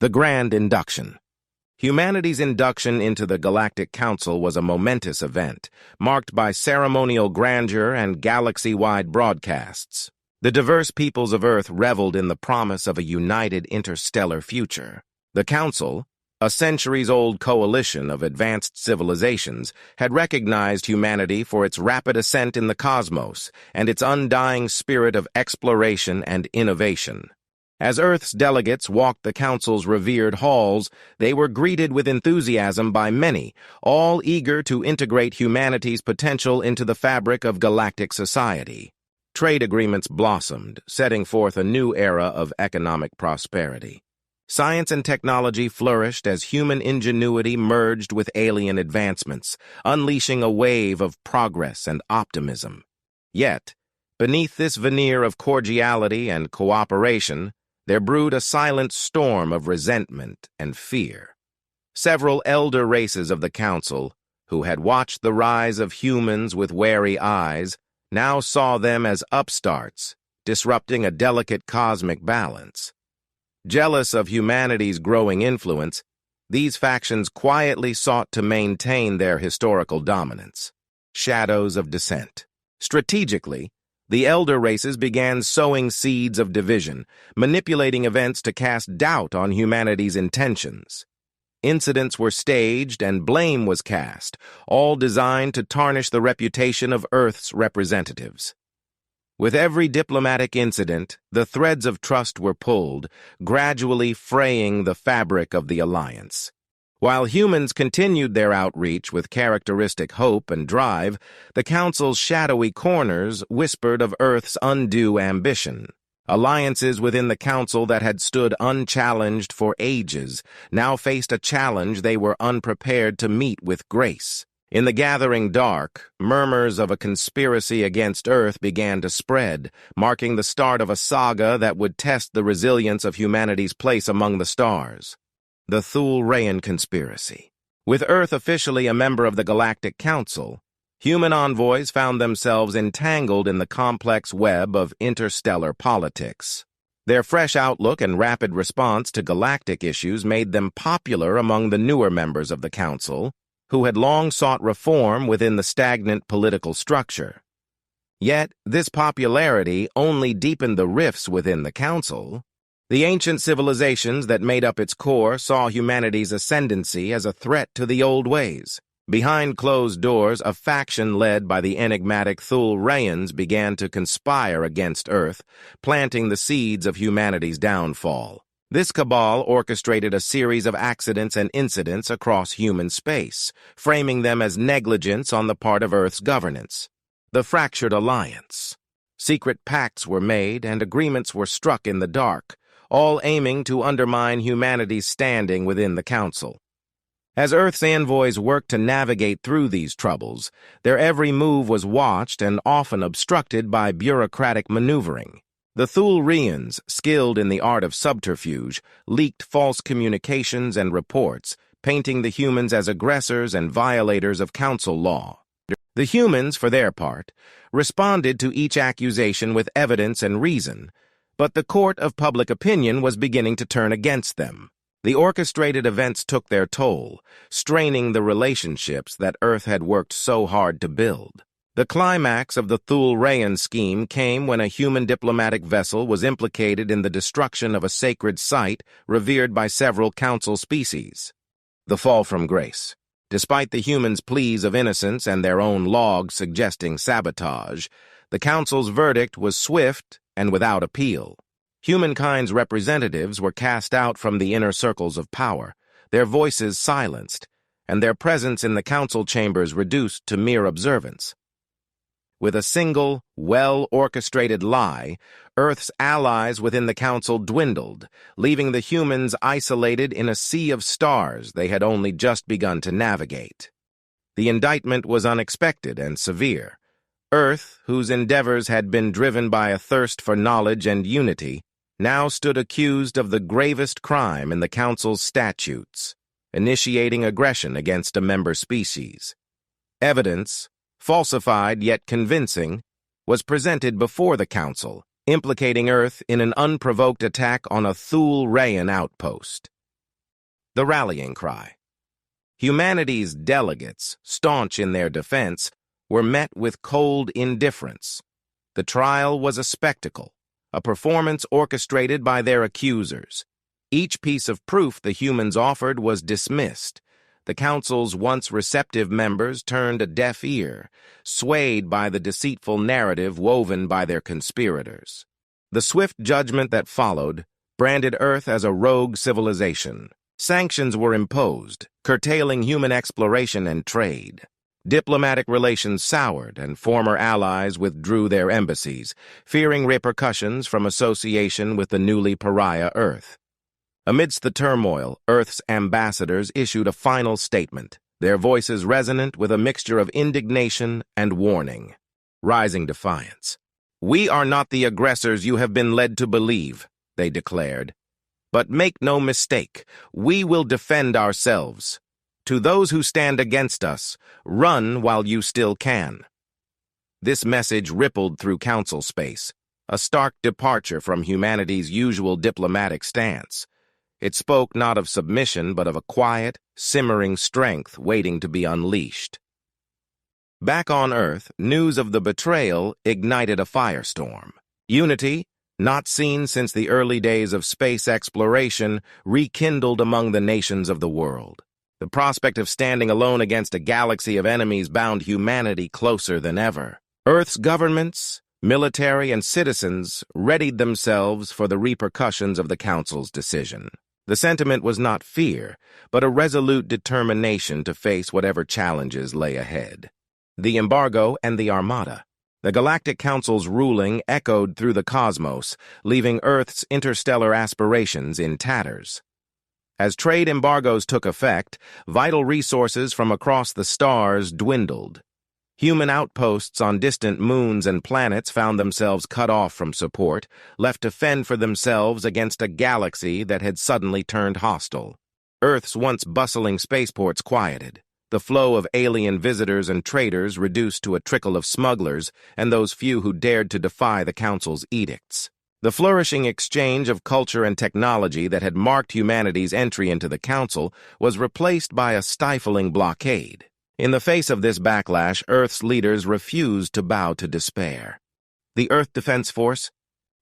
The Grand Induction. Humanity's induction into the Galactic Council was a momentous event, marked by ceremonial grandeur and galaxy-wide broadcasts. The diverse peoples of Earth reveled in the promise of a united interstellar future. The Council, a centuries-old coalition of advanced civilizations, had recognized humanity for its rapid ascent in the cosmos and its undying spirit of exploration and innovation. As Earth's delegates walked the Council's revered halls, they were greeted with enthusiasm by many, all eager to integrate humanity's potential into the fabric of galactic society. Trade agreements blossomed, setting forth a new era of economic prosperity. Science and technology flourished as human ingenuity merged with alien advancements, unleashing a wave of progress and optimism. Yet, beneath this veneer of cordiality and cooperation, there brewed a silent storm of resentment and fear. Several elder races of the Council, who had watched the rise of humans with wary eyes, now saw them as upstarts, disrupting a delicate cosmic balance. Jealous of humanity's growing influence, these factions quietly sought to maintain their historical dominance. Shadows of dissent. Strategically, the elder races began sowing seeds of division, manipulating events to cast doubt on humanity's intentions. Incidents were staged and blame was cast, all designed to tarnish the reputation of Earth's representatives. With every diplomatic incident, the threads of trust were pulled, gradually fraying the fabric of the alliance. While humans continued their outreach with characteristic hope and drive, the Council's shadowy corners whispered of Earth's undue ambition. Alliances within the Council that had stood unchallenged for ages now faced a challenge they were unprepared to meet with grace. In the gathering dark, murmurs of a conspiracy against Earth began to spread, marking the start of a saga that would test the resilience of humanity's place among the stars. The Thul conspiracy. With Earth officially a member of the Galactic Council, human envoys found themselves entangled in the complex web of interstellar politics. Their fresh outlook and rapid response to galactic issues made them popular among the newer members of the Council, who had long sought reform within the stagnant political structure. Yet, this popularity only deepened the rifts within the Council. The ancient civilizations that made up its core saw humanity's ascendancy as a threat to the old ways. Behind closed doors, a faction led by the enigmatic Thul began to conspire against Earth, planting the seeds of humanity's downfall. This cabal orchestrated a series of accidents and incidents across human space, framing them as negligence on the part of Earth's governance. The fractured alliance. Secret pacts were made and agreements were struck in the dark, all aiming to undermine humanity's standing within the Council. As Earth's envoys worked to navigate through these troubles, their every move was watched and often obstructed by bureaucratic maneuvering. The Thulrians, skilled in the art of subterfuge, leaked false communications and reports, painting the humans as aggressors and violators of Council law. The humans, for their part, responded to each accusation with evidence and reason, but the court of public opinion was beginning to turn against them. The orchestrated events took their toll, straining the relationships that Earth had worked so hard to build. The climax of the Thul scheme came when a human diplomatic vessel was implicated in the destruction of a sacred site revered by several Council species. The fall from grace. Despite the humans' pleas of innocence and their own logs suggesting sabotage, the Council's verdict was swift and without appeal. Humankind's representatives were cast out from the inner circles of power, their voices silenced, and their presence in the Council chambers reduced to mere observance. With a single, well-orchestrated lie, Earth's allies within the Council dwindled, leaving the humans isolated in a sea of stars they had only just begun to navigate. The indictment was unexpected and severe. Earth, whose endeavors had been driven by a thirst for knowledge and unity, now stood accused of the gravest crime in the Council's statutes, initiating aggression against a member species. Evidence, falsified yet convincing, was presented before the Council, implicating Earth in an unprovoked attack on a Thul outpost. The rallying cry. Humanity's delegates, staunch in their defense, were met with cold indifference. The trial was a spectacle, a performance orchestrated by their accusers. Each piece of proof the humans offered was dismissed. The council's once receptive members turned a deaf ear, swayed by the deceitful narrative woven by their conspirators. The swift judgment that followed branded Earth as a rogue civilization. Sanctions were imposed, curtailing human exploration and trade. Diplomatic relations soured, and former allies withdrew their embassies, fearing repercussions from association with the newly pariah Earth. Amidst the turmoil, Earth's ambassadors issued a final statement, their voices resonant with a mixture of indignation and warning. Rising defiance. "We are not the aggressors you have been led to believe," they declared. "But make no mistake, we will defend ourselves. To those who stand against us, run while you still can." This message rippled through council space, a stark departure from humanity's usual diplomatic stance. It spoke not of submission, but of a quiet, simmering strength waiting to be unleashed. Back on Earth, news of the betrayal ignited a firestorm. Unity, not seen since the early days of space exploration, rekindled among the nations of the world. The prospect of standing alone against a galaxy of enemies bound humanity closer than ever. Earth's governments, military, and citizens readied themselves for the repercussions of the Council's decision. The sentiment was not fear, but a resolute determination to face whatever challenges lay ahead. The Embargo and the Armada. The Galactic Council's ruling echoed through the cosmos, leaving Earth's interstellar aspirations in tatters. As trade embargoes took effect, vital resources from across the stars dwindled. Human outposts on distant moons and planets found themselves cut off from support, left to fend for themselves against a galaxy that had suddenly turned hostile. Earth's once bustling spaceports quieted, the flow of alien visitors and traders reduced to a trickle of smugglers and those few who dared to defy the Council's edicts. The flourishing exchange of culture and technology that had marked humanity's entry into the Council was replaced by a stifling blockade. In the face of this backlash, Earth's leaders refused to bow to despair. The Earth Defense Force?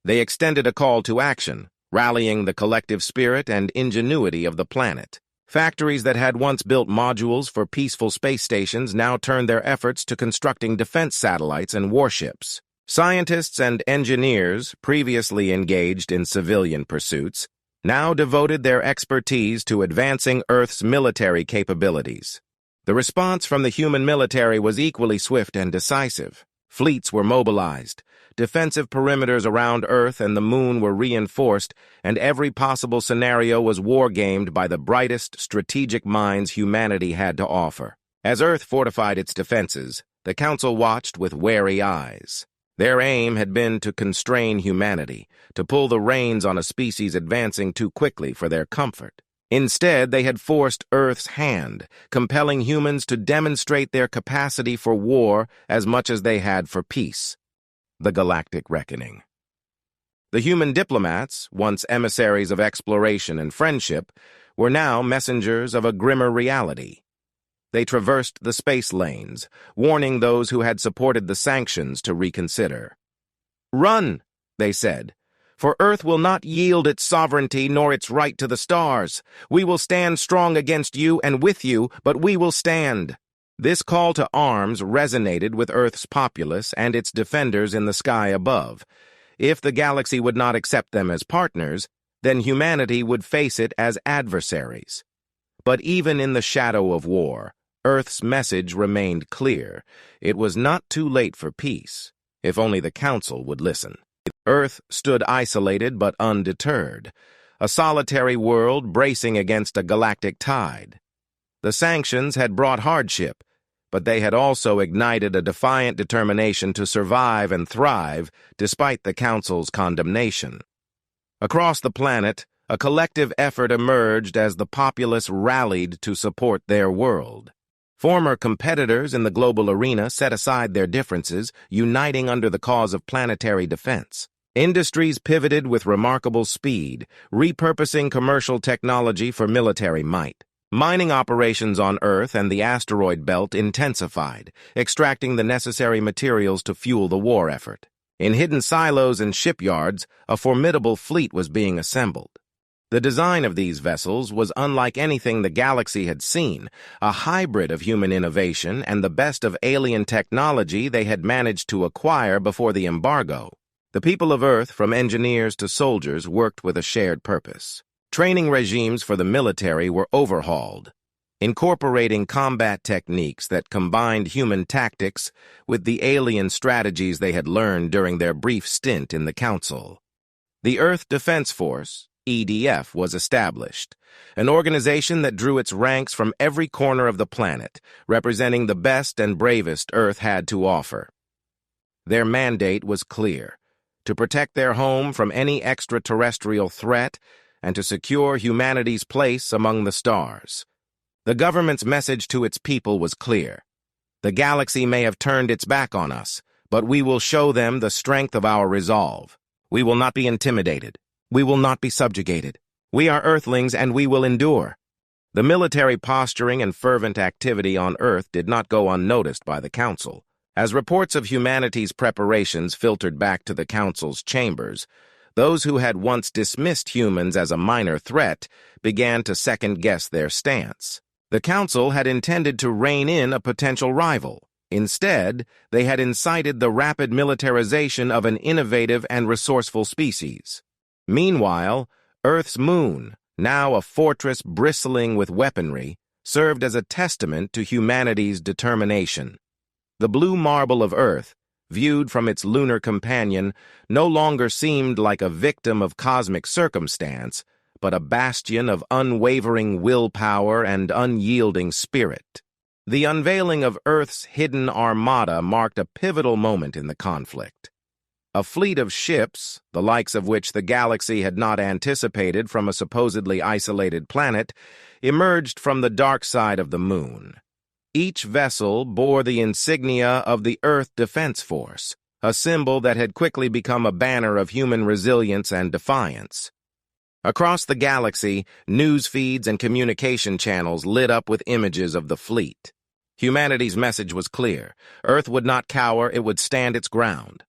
They extended a call to action, rallying the collective spirit and ingenuity of the planet. Factories that had once built modules for peaceful space stations now turned their efforts to constructing defense satellites and warships. Scientists and engineers, previously engaged in civilian pursuits, now devoted their expertise to advancing Earth's military capabilities. The response from the human military was equally swift and decisive. Fleets were mobilized, defensive perimeters around Earth and the Moon were reinforced, and every possible scenario was wargamed by the brightest strategic minds humanity had to offer. As Earth fortified its defenses, the Council watched with wary eyes. Their aim had been to constrain humanity, to pull the reins on a species advancing too quickly for their comfort. Instead, they had forced Earth's hand, compelling humans to demonstrate their capacity for war as much as they had for peace. The Galactic Reckoning. The human diplomats, once emissaries of exploration and friendship, were now messengers of a grimmer reality. They traversed the space lanes, warning those who had supported the sanctions to reconsider. "Run," they said. "For Earth will not yield its sovereignty nor its right to the stars. We will stand strong against you and with you, but we will stand." This call to arms resonated with Earth's populace and its defenders in the sky above. If the galaxy would not accept them as partners, then humanity would face it as adversaries. But even in the shadow of war, Earth's message remained clear. It was not too late for peace, if only the Council would listen. Earth stood isolated but undeterred, a solitary world bracing against a galactic tide. The sanctions had brought hardship, but they had also ignited a defiant determination to survive and thrive despite the Council's condemnation. Across the planet, a collective effort emerged as the populace rallied to support their world. Former competitors in the global arena set aside their differences, uniting under the cause of planetary defense. Industries pivoted with remarkable speed, repurposing commercial technology for military might. Mining operations on Earth and the asteroid belt intensified, extracting the necessary materials to fuel the war effort. In hidden silos and shipyards, a formidable fleet was being assembled. The design of these vessels was unlike anything the galaxy had seen, a hybrid of human innovation and the best of alien technology they had managed to acquire before the embargo. The people of Earth, from engineers to soldiers, worked with a shared purpose. Training regimes for the military were overhauled, incorporating combat techniques that combined human tactics with the alien strategies they had learned during their brief stint in the Council. The Earth Defense Force, EDF, was established, an organization that drew its ranks from every corner of the planet, representing the best and bravest Earth had to offer. Their mandate was clear: to protect their home from any extraterrestrial threat and to secure humanity's place among the stars. The government's message to its people was clear: the galaxy may have turned its back on us, but we will show them the strength of our resolve. We will not be intimidated. We will not be subjugated. We are Earthlings and we will endure. The military posturing and fervent activity on Earth did not go unnoticed by the Council. As reports of humanity's preparations filtered back to the Council's chambers, those who had once dismissed humans as a minor threat began to second-guess their stance. The Council had intended to rein in a potential rival. Instead, they had incited the rapid militarization of an innovative and resourceful species. Meanwhile, Earth's moon, now a fortress bristling with weaponry, served as a testament to humanity's determination. The blue marble of Earth, viewed from its lunar companion, no longer seemed like a victim of cosmic circumstance, but a bastion of unwavering willpower and unyielding spirit. The unveiling of Earth's hidden Armada marked a pivotal moment in the conflict. A fleet of ships, the likes of which the galaxy had not anticipated from a supposedly isolated planet, emerged from the dark side of the moon. Each vessel bore the insignia of the Earth Defense Force, a symbol that had quickly become a banner of human resilience and defiance. Across the galaxy, news feeds and communication channels lit up with images of the fleet. Humanity's message was clear: Earth would not cower, it would stand its ground.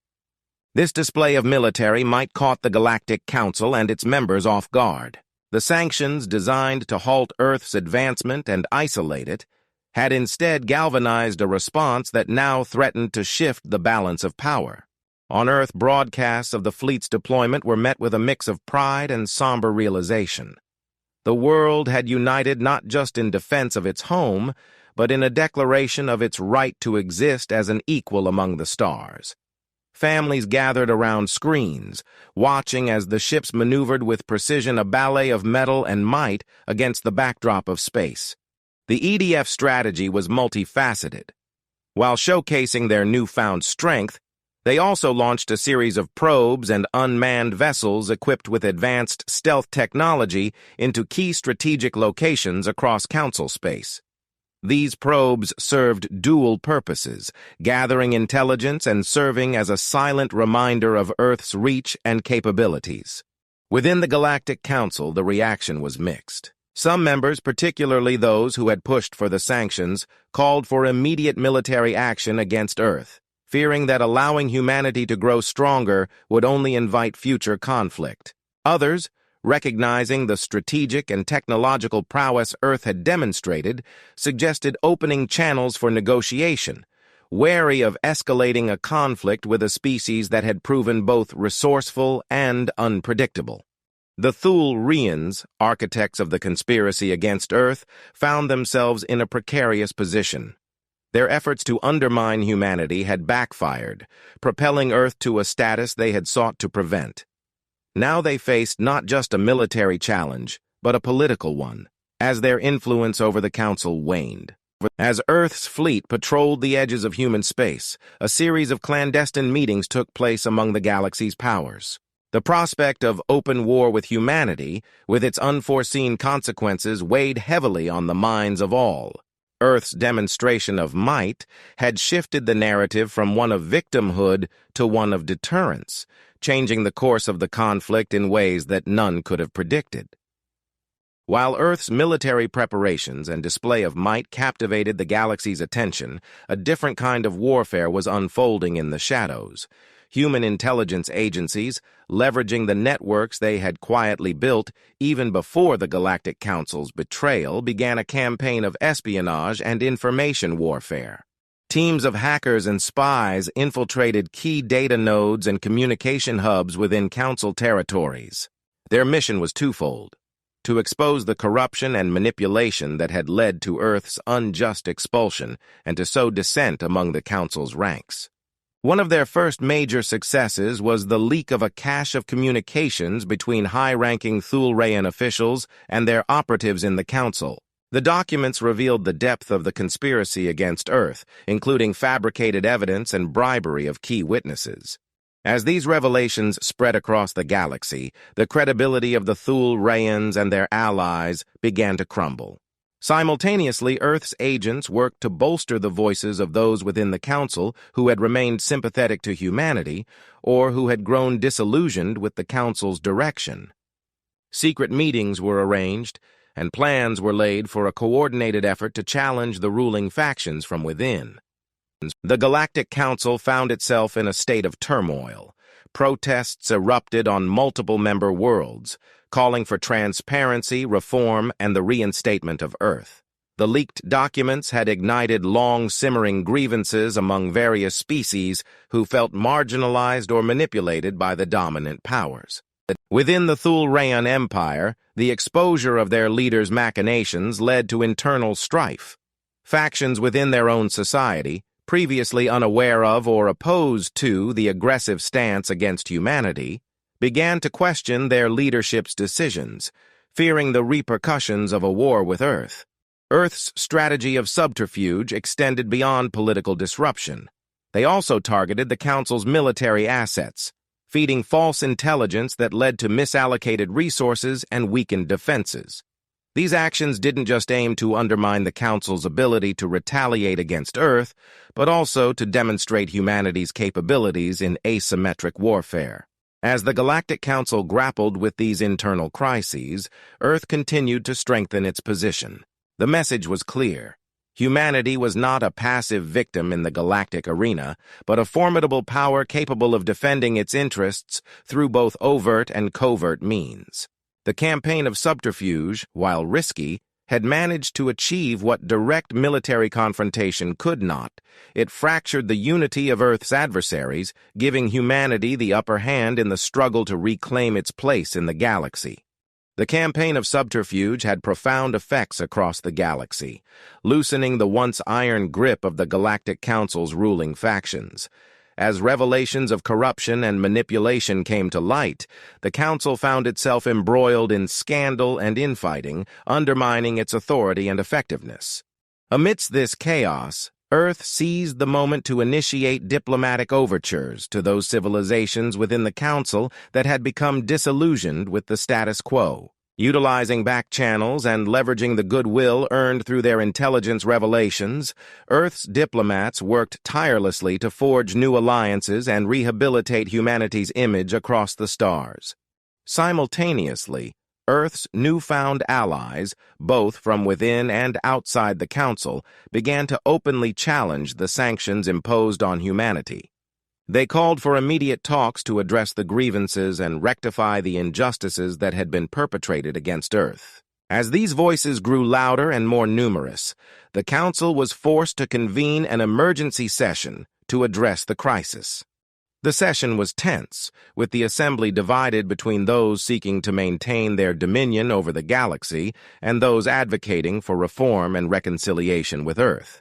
This display of military might caught the Galactic Council and its members off guard. The sanctions designed to halt Earth's advancement and isolate it had instead galvanized a response that now threatened to shift the balance of power. On Earth, broadcasts of the fleet's deployment were met with a mix of pride and somber realization. The world had united not just in defense of its home, but in a declaration of its right to exist as an equal among the stars. Families gathered around screens, watching as the ships maneuvered with precision, a ballet of metal and might against the backdrop of space. The EDF strategy was multifaceted. While showcasing their newfound strength, they also launched a series of probes and unmanned vessels equipped with advanced stealth technology into key strategic locations across Council space. These probes served dual purposes, gathering intelligence and serving as a silent reminder of Earth's reach and capabilities. Within the Galactic Council, the reaction was mixed. Some members, particularly those who had pushed for the sanctions, called for immediate military action against Earth, fearing that allowing humanity to grow stronger would only invite future conflict. Others, recognizing the strategic and technological prowess Earth had demonstrated, suggested opening channels for negotiation, wary of escalating a conflict with a species that had proven both resourceful and unpredictable. The Thul Reans, architects of the conspiracy against Earth, found themselves in a precarious position. Their efforts to undermine humanity had backfired, propelling Earth to a status they had sought to prevent. Now they faced not just a military challenge, but a political one, as their influence over the Council waned. As Earth's fleet patrolled the edges of human space, a series of clandestine meetings took place among the galaxy's powers. The prospect of open war with humanity, with its unforeseen consequences, weighed heavily on the minds of all. Earth's demonstration of might had shifted the narrative from one of victimhood to one of deterrence, changing the course of the conflict in ways that none could have predicted. While Earth's military preparations and display of might captivated the galaxy's attention, a different kind of warfare was unfolding in the shadows. Human intelligence agencies, leveraging the networks they had quietly built even before the Galactic Council's betrayal, began a campaign of espionage and information warfare. Teams of hackers and spies infiltrated key data nodes and communication hubs within Council territories. Their mission was twofold: to expose the corruption and manipulation that had led to Earth's unjust expulsion and to sow dissent among the Council's ranks. One of their first major successes was the leak of a cache of communications between high-ranking Thul Rean officials and their operatives in the Council. The documents revealed the depth of the conspiracy against Earth, including fabricated evidence and bribery of key witnesses. As these revelations spread across the galaxy, the credibility of the Thul Reans and their allies began to crumble. Simultaneously, Earth's agents worked to bolster the voices of those within the Council who had remained sympathetic to humanity or who had grown disillusioned with the Council's direction. Secret meetings were arranged, and plans were laid for a coordinated effort to challenge the ruling factions from within. The Galactic Council found itself in a state of turmoil. Protests erupted on multiple member worlds, calling for transparency, reform, and the reinstatement of Earth. The leaked documents had ignited long-simmering grievances among various species who felt marginalized or manipulated by the dominant powers. Within the Thul Rean Empire, the exposure of their leaders' machinations led to internal strife. Factions within their own society, previously unaware of or opposed to the aggressive stance against humanity, began to question their leadership's decisions, fearing the repercussions of a war with Earth. Earth's strategy of subterfuge extended beyond political disruption. They also targeted the Council's military assets, feeding false intelligence that led to misallocated resources and weakened defenses. These actions didn't just aim to undermine the Council's ability to retaliate against Earth, but also to demonstrate humanity's capabilities in asymmetric warfare. As the Galactic Council grappled with these internal crises, Earth continued to strengthen its position. The message was clear. Humanity was not a passive victim in the galactic arena, but a formidable power capable of defending its interests through both overt and covert means. The campaign of subterfuge, while risky, had managed to achieve what direct military confrontation could not. It fractured the unity of Earth's adversaries, giving humanity the upper hand in the struggle to reclaim its place in the galaxy. The campaign of subterfuge had profound effects across the galaxy, loosening the once iron grip of the Galactic Council's ruling factions. As revelations of corruption and manipulation came to light, the Council found itself embroiled in scandal and infighting, undermining its authority and effectiveness. Amidst this chaos, Earth seized the moment to initiate diplomatic overtures to those civilizations within the Council that had become disillusioned with the status quo. Utilizing back channels and leveraging the goodwill earned through their intelligence revelations, Earth's diplomats worked tirelessly to forge new alliances and rehabilitate humanity's image across the stars. Simultaneously, Earth's newfound allies, both from within and outside the Council, began to openly challenge the sanctions imposed on humanity. They called for immediate talks to address the grievances and rectify the injustices that had been perpetrated against Earth. As these voices grew louder and more numerous, the Council was forced to convene an emergency session to address the crisis. The session was tense, with the assembly divided between those seeking to maintain their dominion over the galaxy and those advocating for reform and reconciliation with Earth.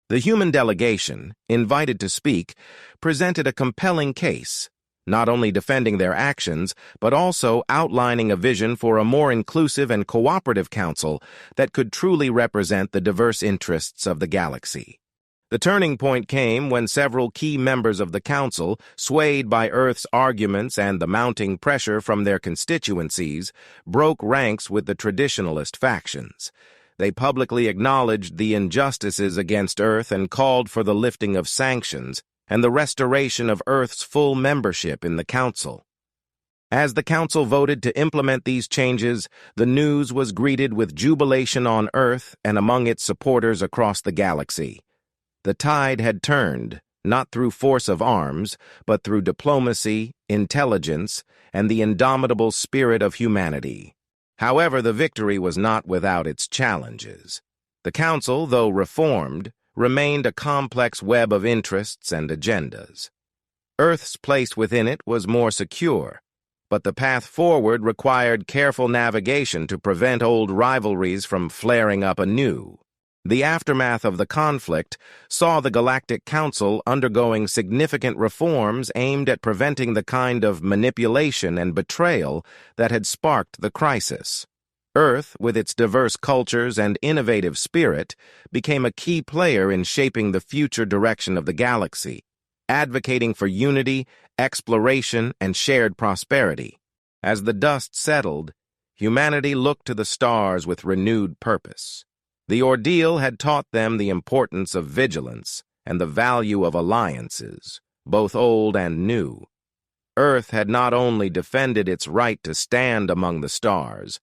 The human delegation, invited to speak, presented a compelling case, not only defending their actions, but also outlining a vision for a more inclusive and cooperative council that could truly represent the diverse interests of the galaxy. The turning point came when several key members of the council, swayed by Earth's arguments and the mounting pressure from their constituencies, broke ranks with the traditionalist factions. They publicly acknowledged the injustices against Earth and called for the lifting of sanctions and the restoration of Earth's full membership in the Council. As the Council voted to implement these changes, the news was greeted with jubilation on Earth and among its supporters across the galaxy. The tide had turned, not through force of arms, but through diplomacy, intelligence, and the indomitable spirit of humanity. However, the victory was not without its challenges. The Council, though reformed, remained a complex web of interests and agendas. Earth's place within it was more secure, but the path forward required careful navigation to prevent old rivalries from flaring up anew. The aftermath of the conflict saw the Galactic Council undergoing significant reforms aimed at preventing the kind of manipulation and betrayal that had sparked the crisis. Earth, with its diverse cultures and innovative spirit, became a key player in shaping the future direction of the galaxy, advocating for unity, exploration, and shared prosperity. As the dust settled, humanity looked to the stars with renewed purpose. The ordeal had taught them the importance of vigilance and the value of alliances, both old and new. Earth had not only defended its right to stand among the stars,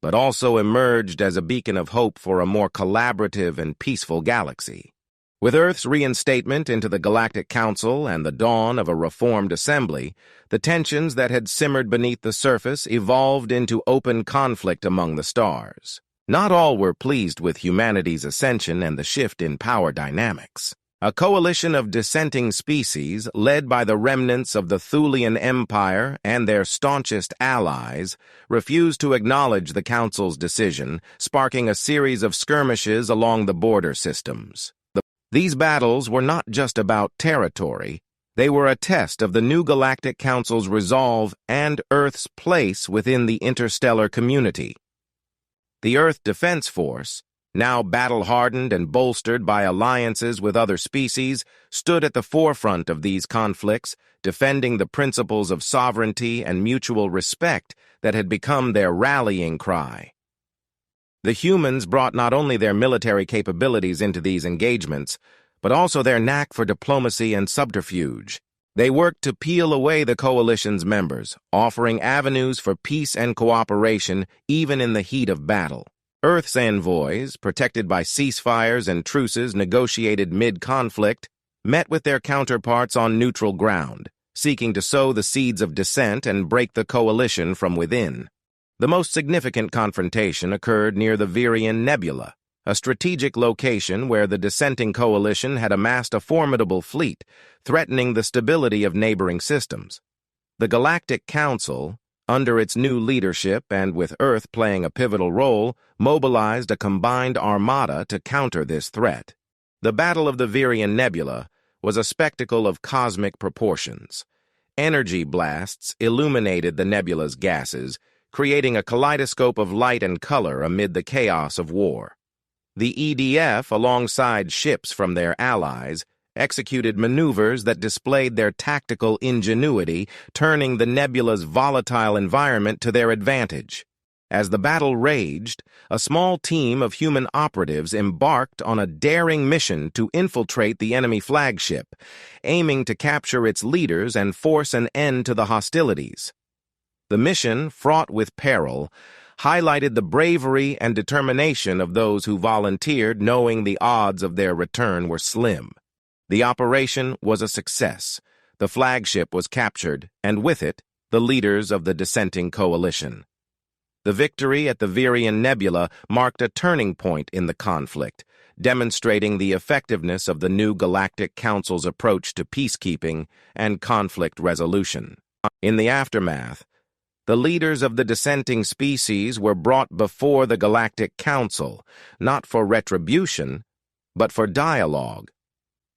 but also emerged as a beacon of hope for a more collaborative and peaceful galaxy. With Earth's reinstatement into the Galactic Council and the dawn of a reformed assembly, the tensions that had simmered beneath the surface evolved into open conflict among the stars. Not all were pleased with humanity's ascension and the shift in power dynamics. A coalition of dissenting species, led by the remnants of the Thulian Empire and their staunchest allies, refused to acknowledge the Council's decision, sparking a series of skirmishes along the border systems. These battles were not just about territory. They were a test of the new Galactic Council's resolve and Earth's place within the interstellar community. The Earth Defense Force, now battle-hardened and bolstered by alliances with other species, stood at the forefront of these conflicts, defending the principles of sovereignty and mutual respect that had become their rallying cry. The humans brought not only their military capabilities into these engagements, but also their knack for diplomacy and subterfuge. They worked to peel away the coalition's members, offering avenues for peace and cooperation even in the heat of battle. Earth's envoys, protected by ceasefires and truces negotiated mid-conflict, met with their counterparts on neutral ground, seeking to sow the seeds of dissent and break the coalition from within. The most significant confrontation occurred near the Rean Nebula, a strategic location where the dissenting coalition had amassed a formidable fleet, threatening the stability of neighboring systems. The Galactic Council, under its new leadership and with Earth playing a pivotal role, mobilized a combined armada to counter this threat. The Battle of the Rean Nebula was a spectacle of cosmic proportions. Energy blasts illuminated the nebula's gases, creating a kaleidoscope of light and color amid the chaos of war. The EDF, alongside ships from their allies, executed maneuvers that displayed their tactical ingenuity, turning the nebula's volatile environment to their advantage. As the battle raged, a small team of human operatives embarked on a daring mission to infiltrate the enemy flagship, aiming to capture its leaders and force an end to the hostilities. The mission, fraught with peril, highlighted the bravery and determination of those who volunteered, knowing the odds of their return were slim. The operation was a success. The flagship was captured, and with it, the leaders of the dissenting coalition. The victory at the Rean Nebula marked a turning point in the conflict, demonstrating the effectiveness of the new Galactic Council's approach to peacekeeping and conflict resolution. In the aftermath, the leaders of the dissenting species were brought before the Galactic Council, not for retribution, but for dialogue.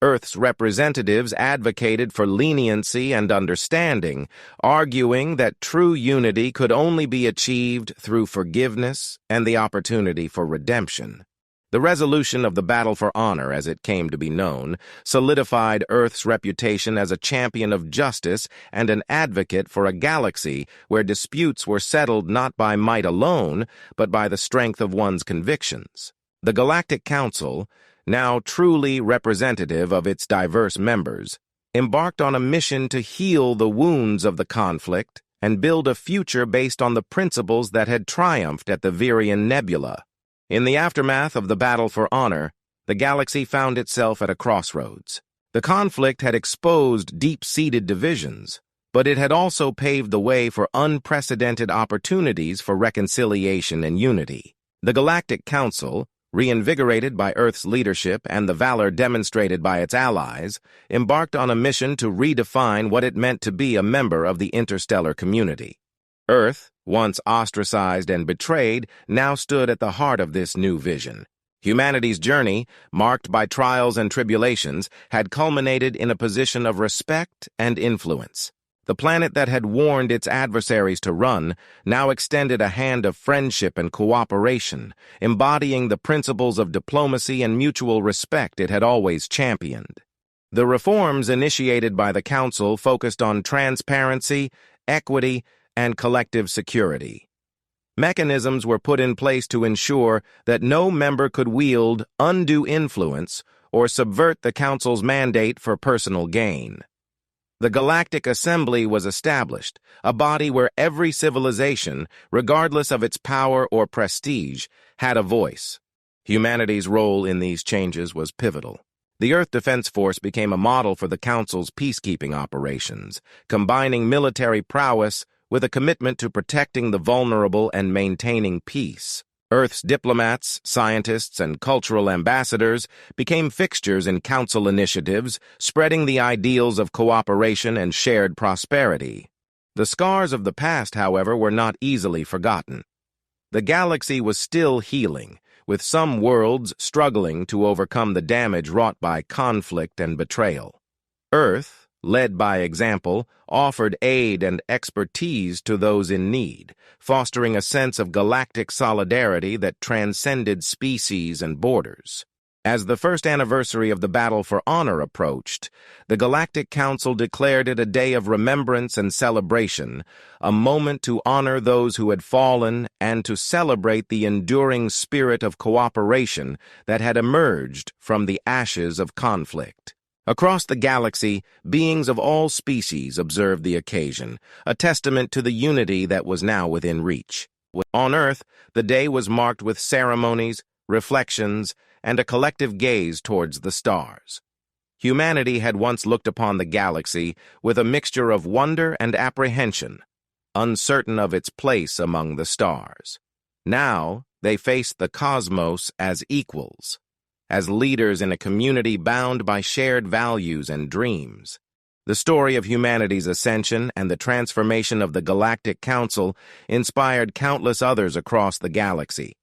Earth's representatives advocated for leniency and understanding, arguing that true unity could only be achieved through forgiveness and the opportunity for redemption. The resolution of the Battle for Honor, as it came to be known, solidified Earth's reputation as a champion of justice and an advocate for a galaxy where disputes were settled not by might alone, but by the strength of one's convictions. The Galactic Council, now truly representative of its diverse members, embarked on a mission to heal the wounds of the conflict and build a future based on the principles that had triumphed at the Rean Nebula. In the aftermath of the battle for honor, the galaxy found itself at a crossroads. The conflict had exposed deep-seated divisions, but it had also paved the way for unprecedented opportunities for reconciliation and unity. The Galactic Council, reinvigorated by Earth's leadership and the valor demonstrated by its allies, embarked on a mission to redefine what it meant to be a member of the interstellar community. Earth, once ostracized and betrayed, now stood at the heart of this new vision. Humanity's journey, marked by trials and tribulations, had culminated in a position of respect and influence. The planet that had warned its adversaries to run now extended a hand of friendship and cooperation, embodying the principles of diplomacy and mutual respect it had always championed. The reforms initiated by the Council focused on transparency, equity, and collective security. Mechanisms were put in place to ensure that no member could wield undue influence or subvert the Council's mandate for personal gain. The Galactic Assembly was established, a body where every civilization, regardless of its power or prestige, had a voice. Humanity's role in these changes was pivotal. The Earth Defense Force became a model for the Council's peacekeeping operations, combining military prowess with a commitment to protecting the vulnerable and maintaining peace. Earth's diplomats, scientists, and cultural ambassadors became fixtures in Council initiatives, spreading the ideals of cooperation and shared prosperity. The scars of the past, however, were not easily forgotten. The galaxy was still healing, with some worlds struggling to overcome the damage wrought by conflict and betrayal. Earth, led by example, offered aid and expertise to those in need, fostering a sense of galactic solidarity that transcended species and borders. As the first anniversary of the Battle for Honor approached, the Galactic Council declared it a day of remembrance and celebration, a moment to honor those who had fallen and to celebrate the enduring spirit of cooperation that had emerged from the ashes of conflict. Across the galaxy, beings of all species observed the occasion, a testament to the unity that was now within reach. On Earth, the day was marked with ceremonies, reflections, and a collective gaze towards the stars. Humanity had once looked upon the galaxy with a mixture of wonder and apprehension, uncertain of its place among the stars. Now, they faced the cosmos as equals, as leaders in a community bound by shared values and dreams. The story of humanity's ascension and the transformation of the Galactic Council inspired countless others across the galaxy.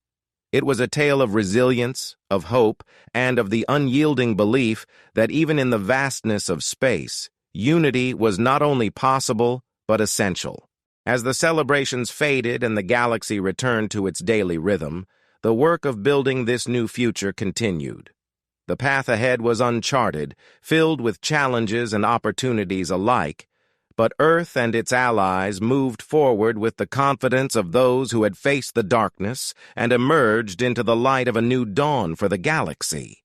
It was a tale of resilience, of hope, and of the unyielding belief that even in the vastness of space, unity was not only possible, but essential. As the celebrations faded and the galaxy returned to its daily rhythm, the work of building this new future continued. The path ahead was uncharted, filled with challenges and opportunities alike, but Earth and its allies moved forward with the confidence of those who had faced the darkness and emerged into the light of a new dawn for the galaxy.